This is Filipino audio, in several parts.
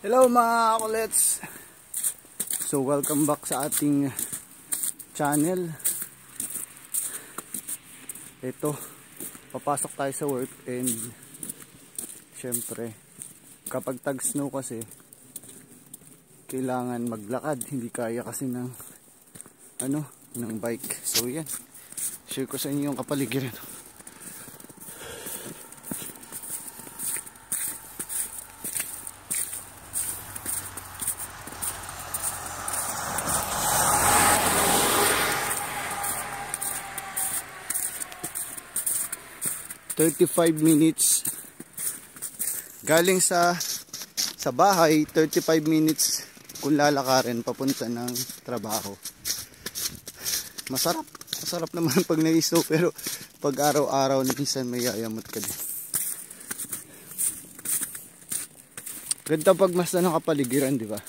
Hello mga kulets. So welcome back sa ating channel. Ito, papasok tayo sa work and syempre kapag tag snow kasi kailangan maglakad, hindi kaya kasi ng ng bike. So yan, share ko sa inyo yung kapaligiran. 35 minutes galing sa bahay, 35 minutes kung lalakarin papunta ng trabaho. Masarap naman pag nag-snow, pero pag araw-araw minsan may yayamot ka din. Ganda pag mas kapaligiran, di ba?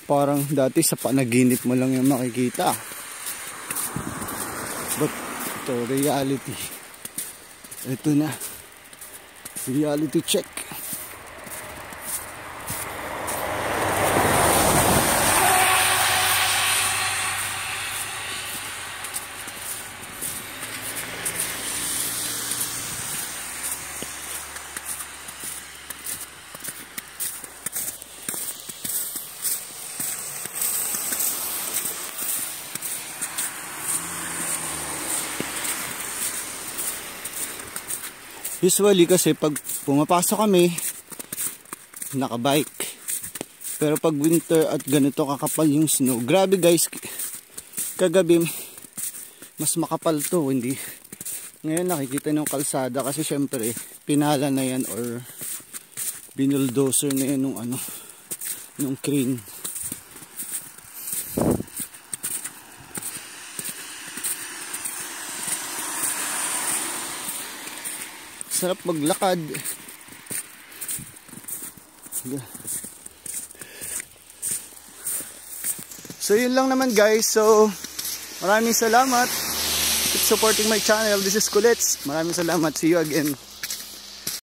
Parang dati sa panaginip mo lang yung makikita. But ito, reality. Ito na. Reality check. Usually kasi pag pumapasok kami, nakabike. Pero pag winter at ganito kakapal yung snow, grabe guys, kagabi mas makapal to, hindi. Ngayon nakikita ng kalsada kasi syempre pinala na yan or binuldozer na yan nung crane. Sarap maglakad. So yun lang naman guys. So maraming salamat. Keep supporting my channel. This is Kulets. Maraming salamat. See you again.